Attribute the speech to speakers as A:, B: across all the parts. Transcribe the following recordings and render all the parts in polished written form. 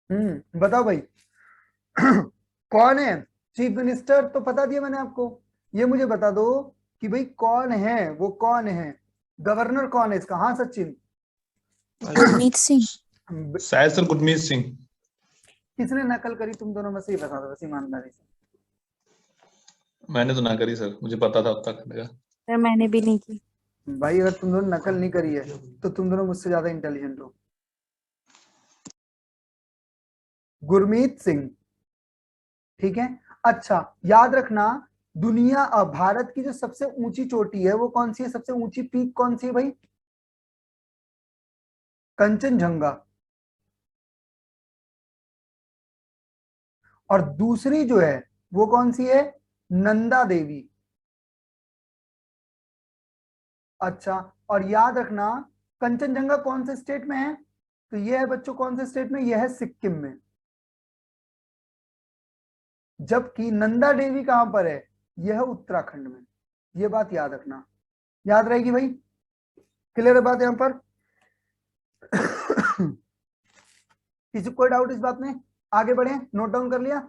A: बताओ भाई। कौन है चीफ मिनिस्टर? तो बता दिया मैंने आपको। ये मुझे बता दो कि भाई कौन है, वो कौन है, गवर्नर कौन है इसका? हाँ सचिन।
B: गुरमीत सिंह।
C: शायद सर गुरमीत सिंह।
A: किसने नकल करी तुम दोनों में से? ये बता दो बस ईमानदारी से।
C: मैंने तो ना करी सर, मुझे पता था अब तक मेरा।
B: सर मैंने भी नहीं की।
A: भाई अगर तुम दोनों नकल नहीं करी है तो तुम दोनों मुझसे ज्यादा इंटेलिजेंट हो। गुरमीत सिंह, ठीक है। अच्छा, याद रखना, दुनिया भारत की जो सबसे ऊंची चोटी है वो कौन सी है? सबसे ऊंची पीक कौन सी है भाई? कंचनजंगा। और दूसरी जो है वो कौन सी है? नंदा देवी। अच्छा, और याद रखना कंचनजंगा कौन से स्टेट में है? तो ये है बच्चों कौन से स्टेट में? यह है सिक्किम में। जबकि नंदा देवी कहां पर है? यह है उत्तराखंड में। यह बात याद रखना, याद रहेगी भाई। क्लियर है बात यहां पर? किसी कोई डाउट इस बात में? आगे बढ़े, नोट डाउन कर लिया?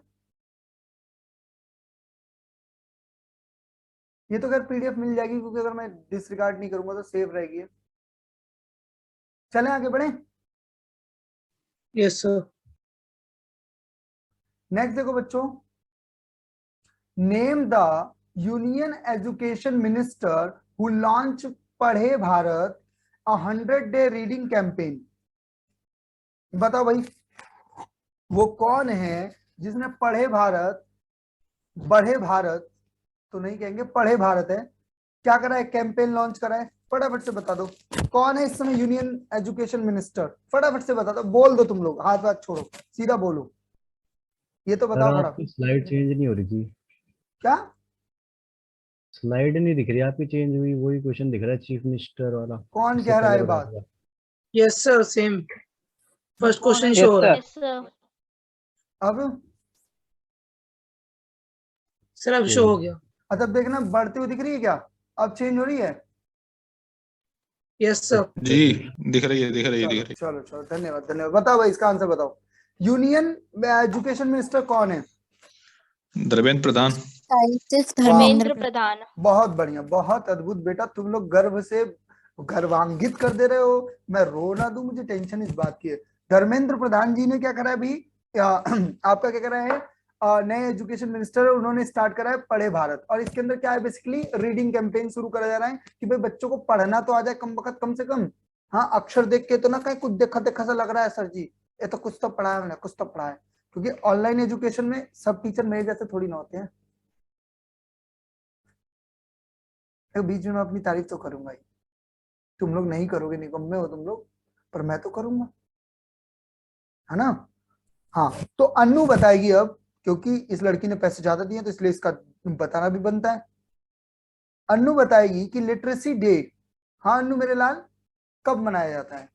A: ये तो खैर पीडीएफ मिल जाएगी क्योंकि अगर मैं डिसरिगार्ड नहीं करूंगा तो सेव रहेगी। चलें आगे बढ़े।
D: Yes sir.
A: नेक्स्ट देखो बच्चों, name the union education minister who launch पढ़े भारत 100 डे रीडिंग कैंपेन। बताओ भाई, वो कौन है जिसने पढ़े भारत, बढ़े भारत तो नहीं कहेंगे, पढ़े भारत है, क्या करा है? कैंपेन लॉन्च करा है। फटाफट से बता दो कौन है इस समय यूनियन एजुकेशन मिनिस्टर। फटाफट से बता दो, बोल दो तुम लोग, हाथ हाथ छोड़ो, सीधा बोलो। ये तो बताओ
E: सर
A: फटाफट।
E: आपकी स्लाइड चेंज नहीं हो रही थी।
A: क्या?
E: स्लाइड नहीं दिख रही आपकी चेंज हुई, वही क्वेश्चन दिख रहा है चीफ मिनिस्टर वाला।
A: कौन
E: इससे
A: कह रहा है
E: पहले
A: बात?
E: बताया था।
D: यस सर, सेम फर्स्ट
A: कौन है?
D: क्वेश्चन शो हो रहा है।
F: Yes sir.
A: अब
D: सर अब शो हो गया।
A: अच्छा देखना, बढ़ती हुई दिख रही है क्या? अब चेंज हो रही है?
D: Yes sir.
C: जी दिख रही है, दिख रही है, दिख
A: चलो
C: रही
A: चलो चलो, धन्यवाद धन्यवाद। बताओ भाई इसका आंसर बताओ। यूनियन एजुकेशन मिनिस्टर कौन है?
C: है। धर्मेंद्र प्रधान।
B: साइंटिस्ट
A: वाह,
F: धर्मेंद्र प्रधान।
A: बहुत बढ़िया, बहुत अद्भुत बेटा, तुम लोग गर्व से गर्वांगित कर दे रहे हो। मैं रो ना दूं, मुझे टेंशन इस बात की है। धर्मेंद्र प्रधान जी ने क्या करा है अभी? आपका क्या करा है? नए एजुकेशन मिनिस्टर है, उन्होंने स्टार्ट करा है पढ़े भारत। और इसके अंदर क्या है? बेसिकली रीडिंग कैंपेन शुरू करा जा रहा है कि भाई बच्चों को पढ़ना तो आ जाए कम वक्त, कम से कम। हाँ, अक्षर देख के तो ना कहीं कुछ देखा देखा सा लग रहा है सर जी, ये तो कुछ तो पढ़ा है मैंने, कुछ तो पढ़ा है। क्योंकि ऑनलाइन एजुकेशन में सब टीचर मेरे जैसे थोड़ी ना होते हैं। तो बीच में मैं अपनी तारीफ तो करूंगा ही। तुम लोग नहीं करोगे, निकम्मे हो तुम लोग, पर मैं तो करूंगा, है ना? हाँ, तो अन्नू बताएगी अब, क्योंकि इस लड़की ने पैसे ज्यादा दिए तो इसलिए इसका बताना भी बनता है। अन्नू बताएगी कि लिटरेसी डे, हाँ अन्नू मेरे लाल, कब मनाया जाता है?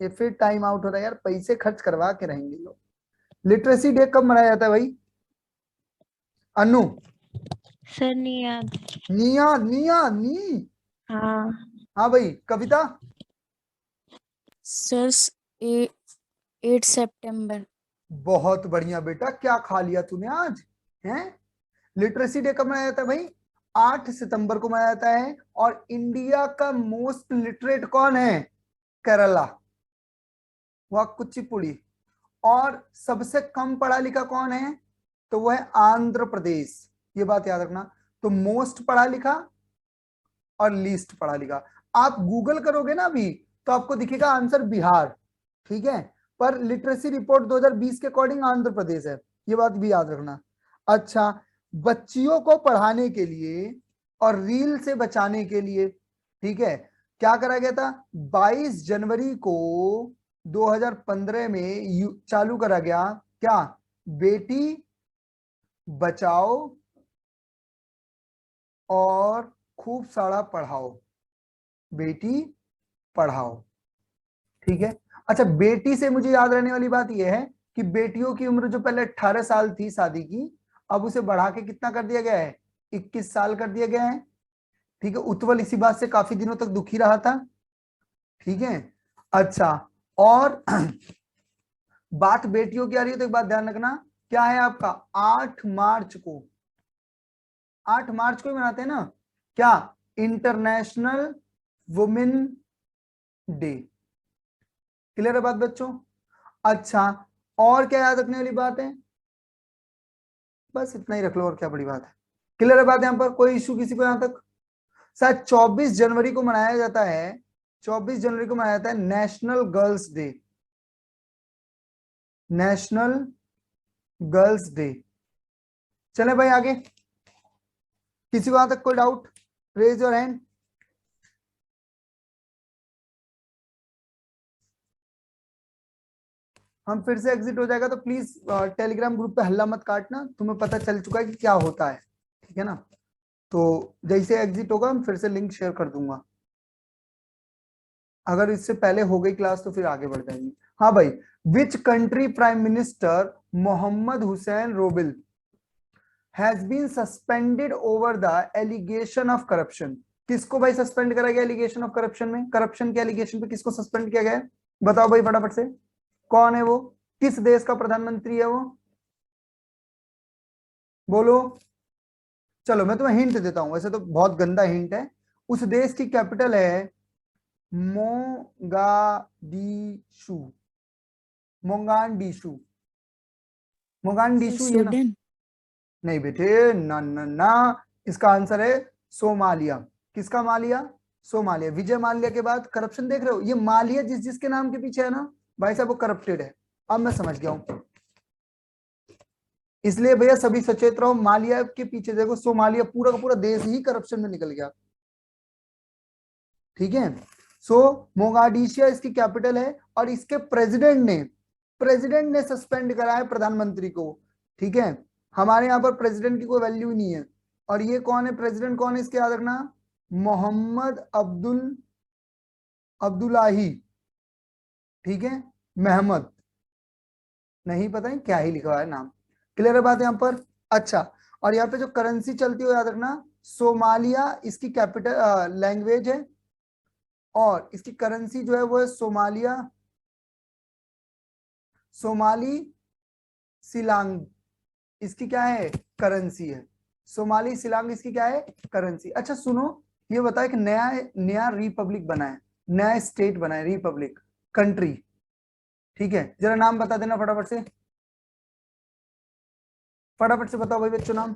A: ये फिर टाइम आउट हो रहा है यार, पैसे खर्च करवा के रहेंगे लोग। लिटरेसी डे कब मनाया जाता है भाई? अन्नू।
F: सर नहीं याद।
A: निया निया नी।
B: हाँ
A: हाँ भाई, कविता।
B: सर 8 सितंबर।
A: बहुत बढ़िया बेटा, क्या खा लिया तूने आज हैं? लिटरेसी डे कब मनाया जाता है भाई? 8 सितंबर को मनाया जाता है। और इंडिया का मोस्ट लिटरेट कौन है? केरला, वह कुचिपुड़ी। और सबसे कम पढ़ा लिखा कौन है? तो वह है आंध्र प्रदेश। ये बात याद रखना। तो मोस्ट पढ़ा लिखा और लीस्ट पढ़ा लिखा। आप गूगल करोगे ना अभी तो आपको दिखेगा आंसर बिहार, ठीक है। पर लिटरेसी रिपोर्ट 2020 के अकॉर्डिंग आंध्र प्रदेश है, ये बात भी याद रखना। अच्छा, बच्चियों को पढ़ाने के लिए और रील से बचाने के लिए, ठीक है, क्या करा गया था? 22 जनवरी को 2015 में चालू करा गया क्या? बेटी बचाओ और खूब सारा पढ़ाओ, बेटी पढ़ाओ, ठीक है। अच्छा, बेटी से मुझे याद रहने वाली बात यह है कि बेटियों की उम्र जो पहले 18 साल थी शादी की, अब उसे बढ़ा के कितना कर दिया गया है? 21 साल कर दिया गया है, ठीक है। उत्पल इसी बात से काफी दिनों तक दुखी रहा था, ठीक है। अच्छा, और बात बेटियों की आ रही है तो एक बात ध्यान रखना, क्या है आपका 8 मार्च को, 8 मार्च को ही मनाते हैं ना क्या, इंटरनेशनल वुमेन डे। क्लियर है बात बच्चों? अच्छा, और क्या याद रखने वाली बात है? बस इतना ही रख लो, और क्या बड़ी बात है। क्लियर है बात? यहां पर कोई इशू किसी को यहां तक? शायद 24 जनवरी को मनाया जाता है, 24 जनवरी को मनाया जाता है national girls day, national girls day. चले भाई आगे, किसी को यहां तक कोई डाउट? Raise your hand. हम फिर से एग्जिट हो जाएगा तो प्लीज टेलीग्राम ग्रुप पे हल्ला मत काटना, तुम्हें पता चल चुका है कि क्या होता है, ठीक है ना? तो जैसे एग्जिट होगा हम फिर से लिंक शेयर कर दूंगा, अगर इससे पहले हो गई क्लास तो फिर आगे बढ़ जाएंगे। हाँ भाई, which country prime minister Mohammad Hussain रोबिल has been suspended over the allegation of corruption? किसको भाई सस्पेंड करा गया एलिगेशन ऑफ करप्शन में? करप्शन के एलिगेशन पे किसको सस्पेंड किया गया है? बताओ भाई फटाफट से, कौन है वो? किस देश का प्रधानमंत्री है वो? बोलो। चलो मैं तुम्हें हिंट देता हूं, वैसे तो बहुत गंदा हिंट है। उस देश की कैपिटल है मोगादिशु, मोगादिशु, मोगादिशु, ये ना?
B: स्वीडन।
A: नहीं बेटे, ना ना ना, इसका आंसर है सोमालिया। किसका मालिया? सोमालिया। विजय माल्या के बाद करप्शन देख रहे हो, ये मालिया जिसके नाम के पीछे है ना भाई साहब, वो करप्टेड है। अब मैं समझ गया हूं, इसलिए भैया सभी सचेत रहो। मालिया के पीछे देखो, सोमालिया, पूरा का पूरा देश ही करप्शन में निकल गया, ठीक है? सो मोगाडिशिया इसकी कैपिटल है, और इसके प्रेसिडेंट ने सस्पेंड करा है प्रधानमंत्री को, ठीक है? हमारे यहाँ पर प्रेसिडेंट की कोई वैल्यू ही नहीं है। और ये कौन है प्रेसिडेंट, कौन है इसके याद रखना, मोहम्मद अब्दुल्लाही, ठीक है? महमद, नहीं पता है क्या ही लिखा हुआ है नाम। क्लियर है बात यहाँ पर? अच्छा, और यहाँ पे जो करेंसी चलती है याद रखना, सोमालिया इसकी कैपिटल लैंग्वेज है, और इसकी करेंसी जो है वो है सोमाली सिलांग, इसकी क्या है? करेंसी है। सोमाली सिलांग इसकी क्या है? करेंसी। अच्छा सुनो, ये बताए कि नया रिपब्लिक बना है, नया स्टेट बना है, रिपब्लिक, कंट्री, ठीक है? जरा नाम बता देना फटाफट से, फटाफट से बताओ भाई बच्चों नाम,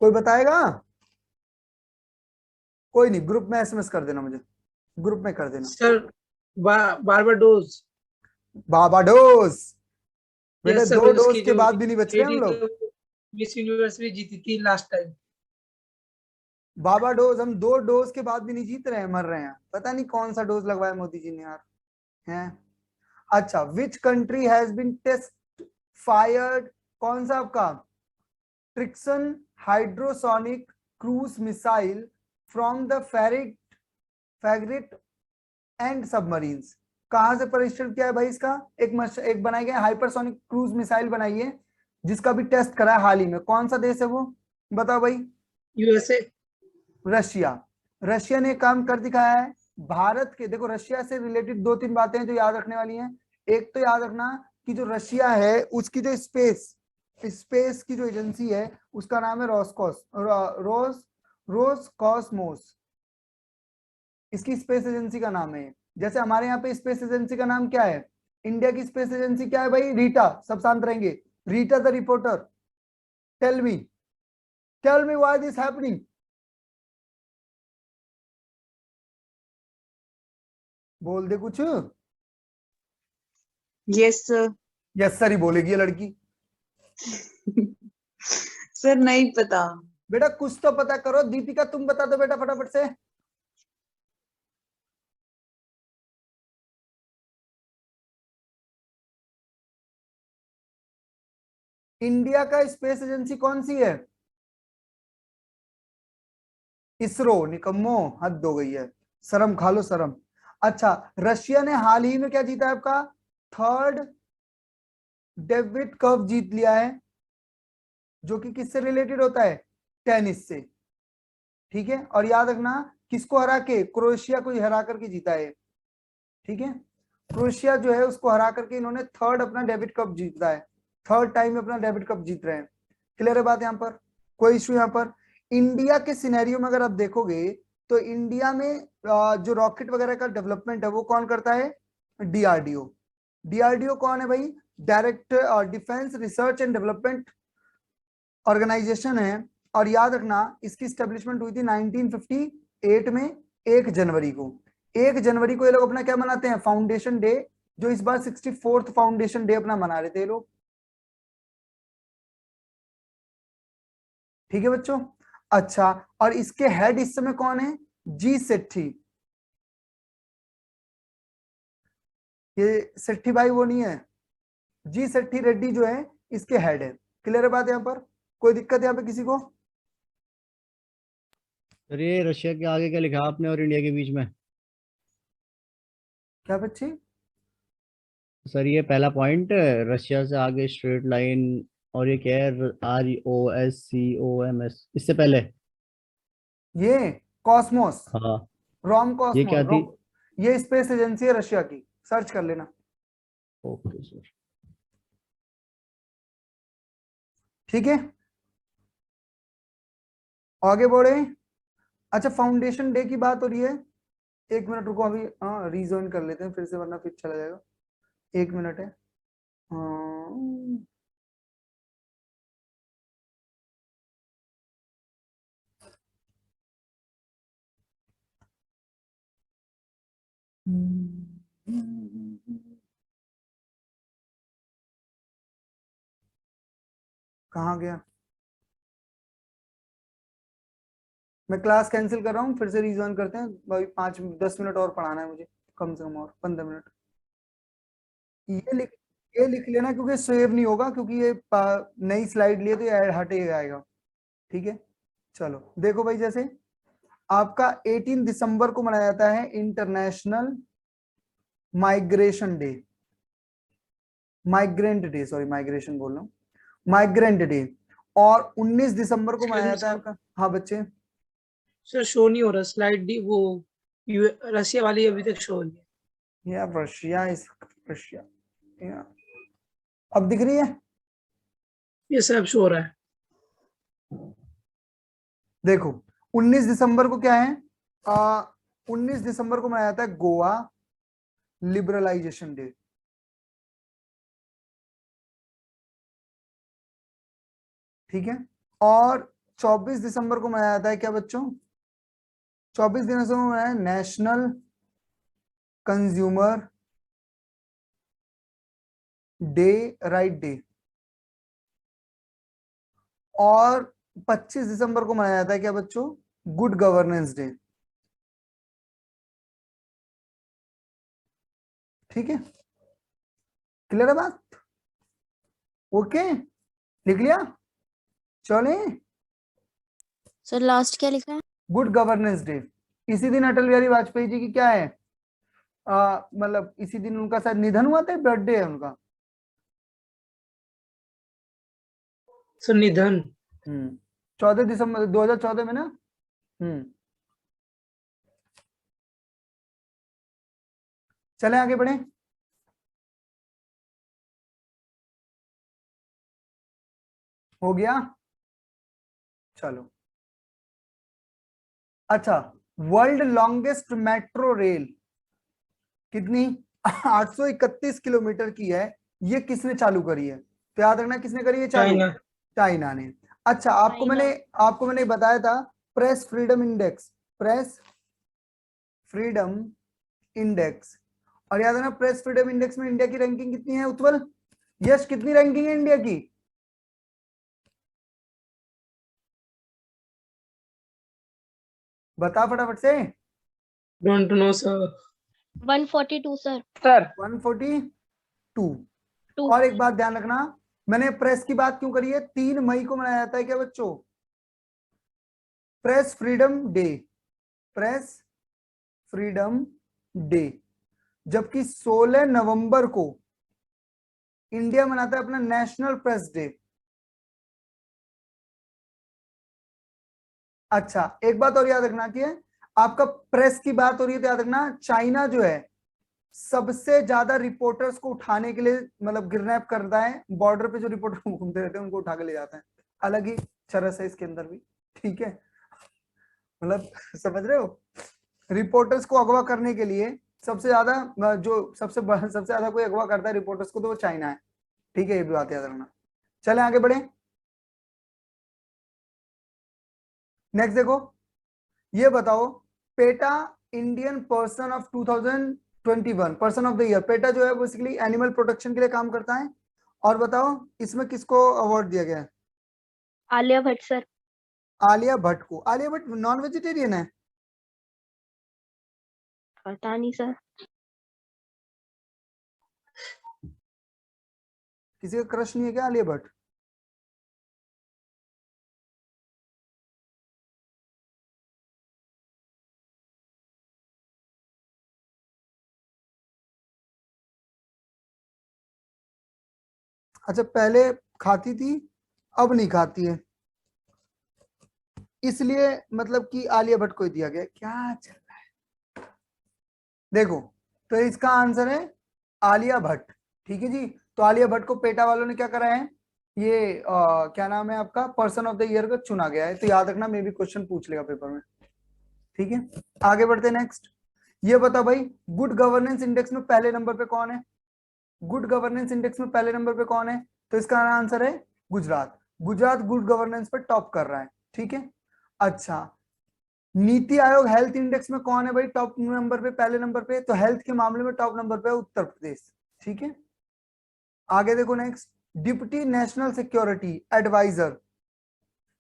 A: कोई बताएगा? कोई नहीं, ग्रुप में एसएमएस कर देना, मुझे ग्रुप में कर देना।
D: Sir Barbados.
A: बारबाडोस। बेटा
D: यस सर,
A: 2 डोज
D: उसकी
A: के
D: जो
A: बाद भी नहीं बच रहे हम
D: लेडी
A: लोग।
D: मिस यूनिवर्स भी जीती थी लास्ट टाइम।
A: बारबाडोस, हम 2 डोज के बाद भी नहीं जीत रहे हैं, मर रहे हैं। पता नहीं कौन सा डोज लगवाया मोदी जी ने यार, हैं? अच्छा, which country has been test fired, कौन सा आपका? Zircon hypersonic cruise missile from the frigate and submarines. कहां से परीक्षण किया है भाई इसका? एक बनाई गई हाइपरसोनिक क्रूज मिसाइल बनाई है, जिसका भी टेस्ट करा है हाल ही में। कौन सा देश है वो, बताओ भाई?
D: यूएसए।
A: रशिया। रशिया ने काम कर दिखाया है। भारत के, देखो रशिया से रिलेटेड 2-3 बातें हैं जो याद रखने वाली हैं। एक तो याद रखना कि जो रशिया है उसकी जो स्पेस की जो एजेंसी है उसका नाम है रोसकॉस्मोस, इसकी स्पेस एजेंसी का नाम है। जैसे हमारे यहाँ पे स्पेस एजेंसी का नाम क्या है? इंडिया की स्पेस एजेंसी क्या है भाई? रीटा। सब शांत रहेंगे। Rita the reporter, tell me why this happening. बोल दे कुछ।
G: Yes sir.
A: यस सर ही बोलेगी ये लड़की।
G: सर नहीं पता।
A: बेटा कुछ तो पता करो। दीपिका तुम बता दो बेटा फटाफट से। इंडिया का स्पेस एजेंसी कौन सी है? इसरो। निकम्मो, हद हो गई है, शर्म खा लो शर्म। अच्छा, रशिया ने हाल ही में क्या जीता है आपका? 3rd डेविड कप जीत लिया है, जो कि किससे रिलेटेड होता है? टेनिस से, ठीक है? और याद रखना किसको हरा के? क्रोएशिया को हरा करके जीता है, ठीक है? क्रोएशिया जो है उसको हरा करके इन्होंने थर्ड अपना डेबिट कप जीता है, थर्ड टाइम अपना डेबिट कप जीत रहे हैं। क्लियर है बात यहाँ पर, कोई इश्यू यहाँ पर? इंडिया के सिनेरियो में अगर आप देखोगे तो इंडिया में जो रॉकेट वगैरह का डेवलपमेंट है वो कौन करता है? डीआरडीओ। डीआरडीओ कौन है भाई? Direct defence research and development organisation है। और याद रखना इसकी स्टेब्लिशमेंट हुई थी 1958 में 1 जनवरी को। 1 जनवरी को ये लोग अपना क्या मनाते हैं? फाउंडेशन डे, जो इस बार 64th फाउंडेशन डे अपना मना रहे थे ये लोग। ठीक है बच्चों? अच्छा, और इसके हेड इस समय कौन है? जी सेट्ठी। ये सेट्ठी भाई वो नहीं है, जी सेट्ठी रेड्डी जो है इसके हेड है। क्लियर है बात यहाँ पर, कोई दिक्कत यहाँ पे किसी को?
E: सर ये रशिया के आगे क्या लिखा आपने और इंडिया के बीच में?
A: क्या बच्चे?
E: सर ये पहला पॉइंट, रशिया से आगे स्ट्रेट लाइन, और ये क्या है? ROSCOMS, इससे पहले?
A: ये कॉस्मोस,
E: हाँ।
A: रोम
E: ये क्या थी?
A: कॉस्मोस, ये स्पेस एजेंसी है रशिया की, सर्च कर लेना।
E: Okay sir.
A: ठीक है, आगे बढ़े। अच्छा, फाउंडेशन डे की बात हो रही है, 1 मिनट रुको, अभी रीजॉइन कर लेते हैं फिर से, वरना फिर चला जाएगा। 1 मिनट है। कहाँ गया? मैं क्लास कैंसिल कर रहा हूँ, फिर से रीजॉइन करते हैं भाई। 5-10 मिनट और पढ़ाना है मुझे, कम से कम और 15 मिनट। ये लिख लेना क्योंकि सेव नहीं होगा, क्योंकि ये नई स्लाइड लिए तो ये हटे आएगा। ठीक है, चलो देखो भाई, जैसे आपका 18 दिसंबर को मनाया जाता है international migration day, migrant day, sorry migration बोल रहा हूँ, माइग्रेंट डे। और 19 दिसंबर को मनाया जाता है आपका। हाँ बच्चे?
D: सर शो नहीं हो रहा स्लाइड डी, वो रशिया वाली अभी तक शो हो रही है।
A: या रशिया, इस रशिया या, अब दिख रही है?
D: ये सब शो हो रहा है।
A: देखो 19 दिसंबर को क्या है? 19 दिसंबर को मनाया जाता है गोवा लिबरलाइजेशन डे। ठीक है, और 24 दिसंबर को मनाया जाता है क्या बच्चों? 24 दिसंबर को मनाया national consumer day, right day. और 25 दिसंबर को मनाया जाता है क्या बच्चों? Good governance day. ठीक है, क्लियर है बात? ओके, लिख लिया? चले,
B: सर लास्ट क्या लिखा है?
A: Good governance day. इसी दिन अटल बिहारी वाजपेयी जी की क्या है? मतलब इसी दिन उनका शायद निधन हुआ था, बर्थडे है उनका।
D: सर निधन
A: 14 दिसंबर 2014 में ना। चले आगे बढ़े। हो गया, चलो। अच्छा, वर्ल्ड लॉन्गेस्ट मेट्रो रेल कितनी? 831 किलोमीटर की है। ये किसने चालू करी है? तो याद रखना किसने करी है चालू?
D: चाइना।
A: चाइना ने। अच्छा, आपको मैंने बताया था press freedom index, press freedom index. और याद है ना, प्रेस फ्रीडम इंडेक्स में इंडिया की रैंकिंग कितनी है उत्पल? यश, कितनी रैंकिंग है इंडिया की? बता फटाफट से।
D: Don't know sir.
F: 142 सर।
A: 142। और एक बात ध्यान रखना, मैंने प्रेस की बात क्यों करी है? 3 मई को मनाया जाता है क्या बच्चों? Press freedom day, press freedom day. जबकि 16 नवंबर को इंडिया मनाता है अपना नेशनल प्रेस डे। अच्छा, एक बात और याद रखना कि आपका प्रेस की बात हो रही है तो याद रखना, चाइना जो है सबसे ज्यादा रिपोर्टर्स को उठाने के लिए मतलब किडनैप करता है, बॉर्डर पे जो रिपोर्टर घूमते रहते हैं उनको उठा के ले जाते हैं। अलग ही चरस है इसके अंदर भी, ठीक है, मतलब समझ रहे हो। रिपोर्टर्स को अगवा करने के लिए सबसे ज्यादा जो सबसे ज्यादा कोई अगवा करता है रिपोर्टर्स को तो वो चाइना है, ठीक है, ये भी बात याद रखना। चले आगे बढ़े। नेक्स्ट देखो, ये बताओ PETA Indian person of 2021 person of the year. PETA जो है बेसिकली एनिमल प्रोटेक्शन के लिए काम करता है। और बताओ इसमें किसको अवार्ड दिया गया है?
F: आलिया भट्ट सर।
A: आलिया भट्ट को। आलिया भट्ट नॉन वेजिटेरियन है?
F: पता नहीं सर।
A: किसी का क्रश नहीं है क्या आलिया भट्ट? अच्छा, पहले खाती थी अब नहीं खाती है, इसलिए मतलब कि आलिया भट्ट को ही दिया गया। क्या चल रहा है देखो, तो इसका आंसर है आलिया भट्ट, ठीक है जी। तो आलिया भट्ट को पेटा वालों ने क्या करा है, ये क्या नाम है आपका, पर्सन ऑफ द ईयर का चुना गया है। तो याद रखना, मे भी क्वेश्चन पूछ लेगा पेपर में, ठीक है। आगे बढ़ते नेक्स्ट। ये बता भाई, गुड गवर्नेंस इंडेक्स में पहले नंबर पे कौन है? गुड गवर्नेंस इंडेक्स में पहले नंबर पे कौन है? तो इसका आंसर है गुजरात। गुजरात गुड गवर्नेंस पर टॉप कर रहा है, ठीक है। अच्छा, नीति आयोग हेल्थ इंडेक्स में कौन है भाई टॉप नंबर पे, पहले नंबर पे? तो हेल्थ के मामले में टॉप नंबर पे है उत्तर प्रदेश, ठीक है। आगे देखो next, deputy national security adviser,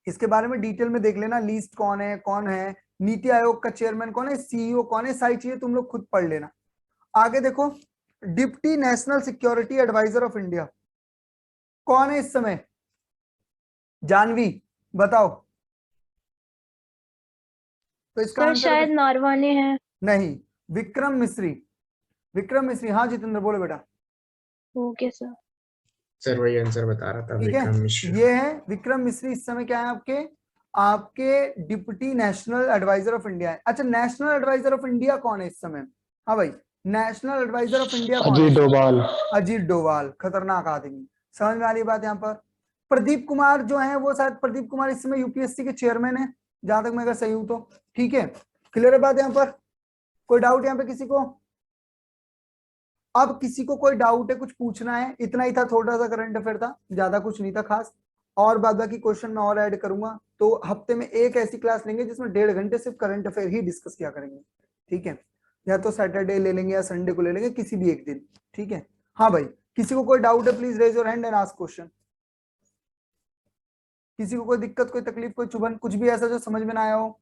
A: इसके बारे में डिटेल में देख लेना, लिस्ट कौन है, नीति आयोग का चेयरमैन कौन है, सीईओ कौन है, सारी चीजें तुम लोग खुद पढ़ लेना। आगे देखो, deputy national security adviser of India कौन है इस समय? जानवी बताओ। तो इसका
F: सर
A: आंसर
F: शायद नारवाने हैं।
A: नहीं, विक्रम मिश्री। विक्रम मिश्री, हाँ जितेंद्र बोलो बेटा।
F: Okay sir.
H: सर वही आंसर बता रहा था,
A: ठीक है,
H: विक्रम मिश्रा।
A: ये है विक्रम मिश्री। इस समय क्या है आपके deputy national adviser of India है। अच्छा, नेशनल एडवाइजर ऑफ इंडिया कौन है इस समय? हाँ भाई, नेशनल एडवाइजर ऑफ इंडिया कौन है?
E: अजीत डोभाल।
A: अजीत डोभाल, खतरनाक आदमी। समझ में आ रही बात यहाँ पर? प्रदीप कुमार जो है वो शायद प्रदीप कुमार इस समय यूपीएससी के चेयरमैन है, जहां तक मैं अगर सही हूं तो, ठीक है। क्लियर है बात यहाँ पर? कोई डाउट यहाँ पे किसी को? अब किसी को कोई डाउट है, कुछ पूछना है? इतना ही था, थोड़ा सा करंट अफेयर था, ज्यादा कुछ नहीं था खास। और बाद बाकी क्वेश्चन मैं और ऐड करूंगा। तो हफ्ते में एक ऐसी क्लास लेंगे जिसमें 1.5 घंटे सिर्फ करंट अफेयर ही डिस्कस किया करेंगे, ठीक है। या तो सैटरडे ले लेंगे या संडे को ले लेंगे, किसी भी एक दिन, ठीक है। हाँ भाई, किसी को कोई डाउट है please raise your hand and ask question. किसी को कोई दिक्कत, कोई तकलीफ, कोई चुभन, कुछ भी ऐसा जो समझ में ना आया हो?